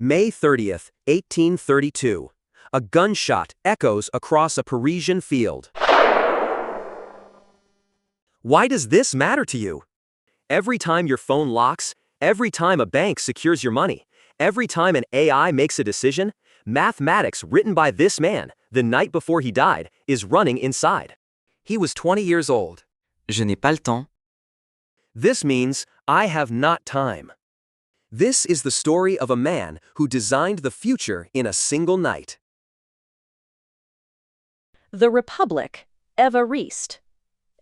May 30th, 1832. A gunshot echoes across a Parisian field. Why does this matter to you? Every time your phone locks, every time a bank secures your money, every time an AI makes a decision, mathematics written by this man, the night before he died, is running inside. He was 20 years old. Je n'ai pas le temps. This means, I have not time. This is the story of a man who designed the future in a single night. The Republic, Évariste,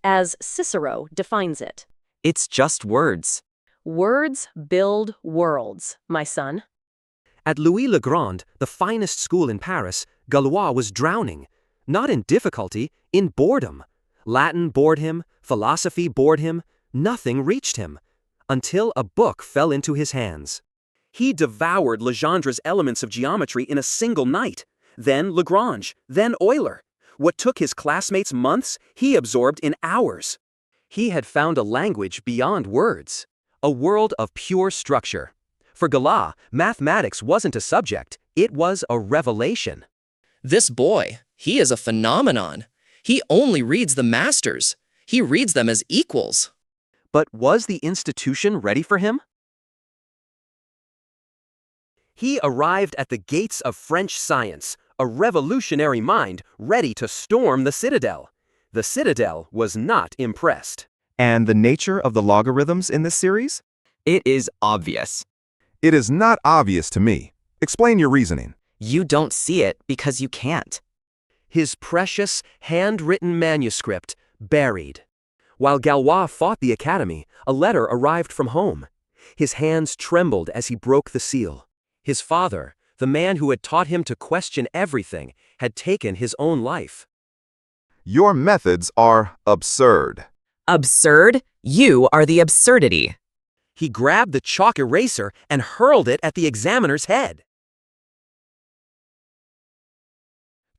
as Cicero defines it. It's just words. Words build worlds, my son. At Louis le Grand, the finest school in Paris, Galois was drowning. Not in difficulty, in boredom. Latin bored him, philosophy bored him, nothing reached him. Until a book fell into his hands. He devoured Legendre's Elements of Geometry in a single night. Then Lagrange, then Euler. What took his classmates months, he absorbed in hours. He had found a language beyond words. A world of pure structure. For Galois, mathematics wasn't a subject, it was a revelation. This boy, he is a phenomenon. He only reads the masters. He reads them as equals. But was the institution ready for him? He arrived at the gates of French science, a revolutionary mind ready to storm the citadel. The citadel was not impressed. And the nature of the logarithms in this series? It is obvious. It is not obvious to me. Explain your reasoning. You don't see it because you can't. His precious, handwritten manuscript buried. While Galois fought the academy, a letter arrived from home. His hands trembled as he broke the seal. His father, the man who had taught him to question everything, had taken his own life. Your methods are absurd. Absurd? You are the absurdity. He grabbed the chalk eraser and hurled it at the examiner's head.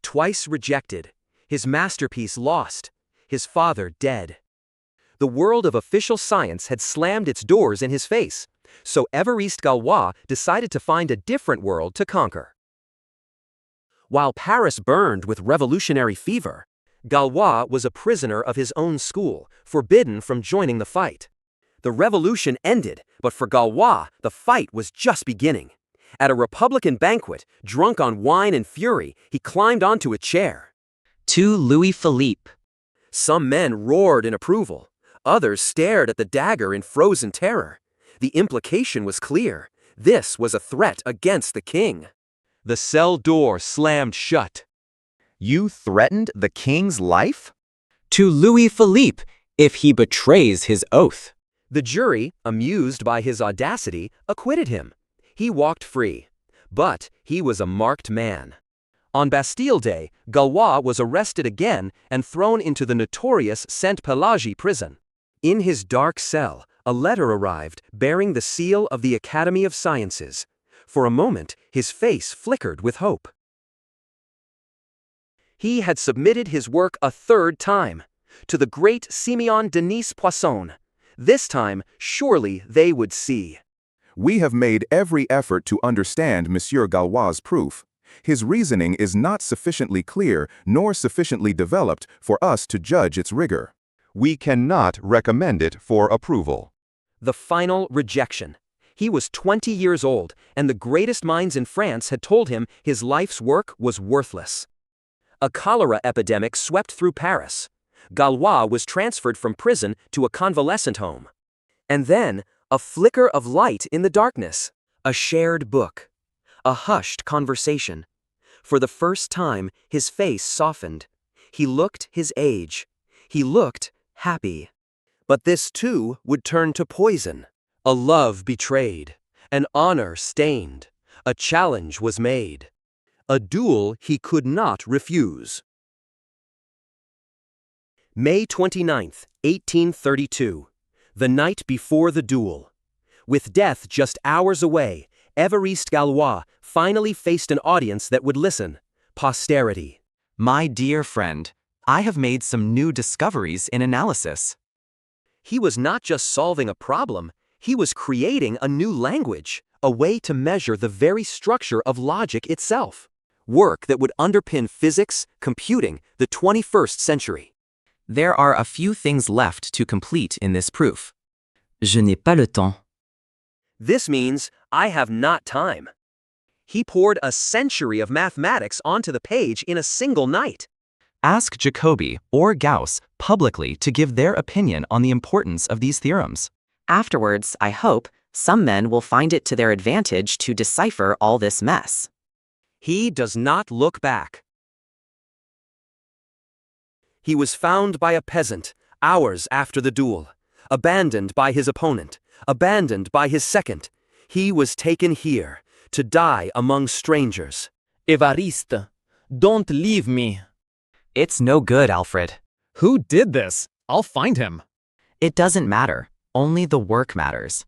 Twice rejected, his masterpiece lost, his father dead. The world of official science had slammed its doors in his face, so Évariste Galois decided to find a different world to conquer. While Paris burned with revolutionary fever, Galois was a prisoner of his own school, forbidden from joining the fight. The revolution ended, but for Galois, the fight was just beginning. At a Republican banquet, drunk on wine and fury, he climbed onto a chair. To Louis Philippe. Some men roared in approval. Others stared at the dagger in frozen terror. The implication was clear. This was a threat against the king. The cell door slammed shut. You threatened the king's life? To Louis Philippe, if he betrays his oath. The jury, amused by his audacity, acquitted him. He walked free. But he was a marked man. On Bastille Day, Galois was arrested again and thrown into the notorious Sainte-Pelagie prison. In his dark cell, a letter arrived bearing the seal of the Academy of Sciences. For a moment, his face flickered with hope. He had submitted his work a third time, to the great Simeon Denis Poisson. This time, surely they would see. We have made every effort to understand Monsieur Galois' proof. His reasoning is not sufficiently clear nor sufficiently developed for us to judge its rigor. We cannot recommend it for approval. The final rejection. He was 20 years old, and the greatest minds in France had told him his life's work was worthless. A cholera epidemic swept through Paris. Galois was transferred from prison to a convalescent home. And then, a flicker of light in the darkness. A shared book. A hushed conversation. For the first time, his face softened. He looked his age. He looked happy. But this too would turn to poison. A love betrayed. An honor stained. A challenge was made. A duel he could not refuse. May 29th, 1832. The night before the duel. With death just hours away, Évariste Galois finally faced an audience that would listen. Posterity. My dear friend, I have made some new discoveries in analysis. He was not just solving a problem, he was creating a new language, a way to measure the very structure of logic itself. Work that would underpin physics, computing, the 21st century. There are a few things left to complete in this proof. Je n'ai pas le temps. This means I have not time. He poured a century of mathematics onto the page in a single night. Ask Jacobi or Gauss publicly to give their opinion on the importance of these theorems. Afterwards, I hope, some men will find it to their advantage to decipher all this mess. He does not look back. He was found by a peasant, hours after the duel, abandoned by his opponent, abandoned by his second. He was taken here, to die among strangers. Évariste, don't leave me. It's no good, Alfred. Who did this? I'll find him. It doesn't matter. Only the work matters.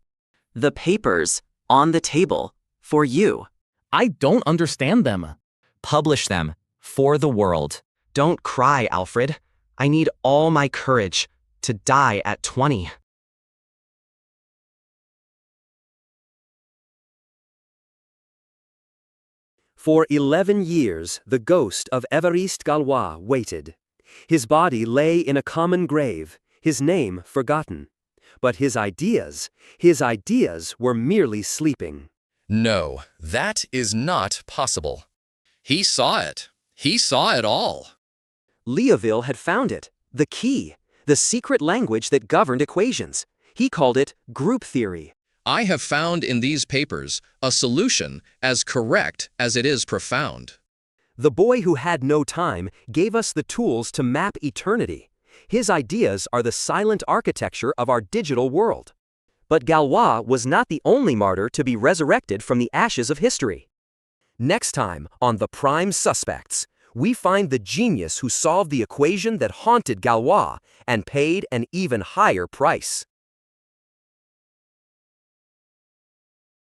The papers, on the table, for you. I don't understand them. Publish them, for the world. Don't cry, Alfred. I need all my courage to die at 20. For 11 years, the ghost of Évariste Galois waited. His body lay in a common grave, his name forgotten. But his ideas were merely sleeping. No, that is not possible. He saw it. He saw it all. Liouville had found it, the key, the secret language that governed equations. He called it group theory. I have found in these papers a solution as correct as it is profound. The boy who had no time gave us the tools to map eternity. His ideas are the silent architecture of our digital world. But Galois was not the only martyr to be resurrected from the ashes of history. Next time, on The Prime Suspects, we find the genius who solved the equation that haunted Galois and paid an even higher price.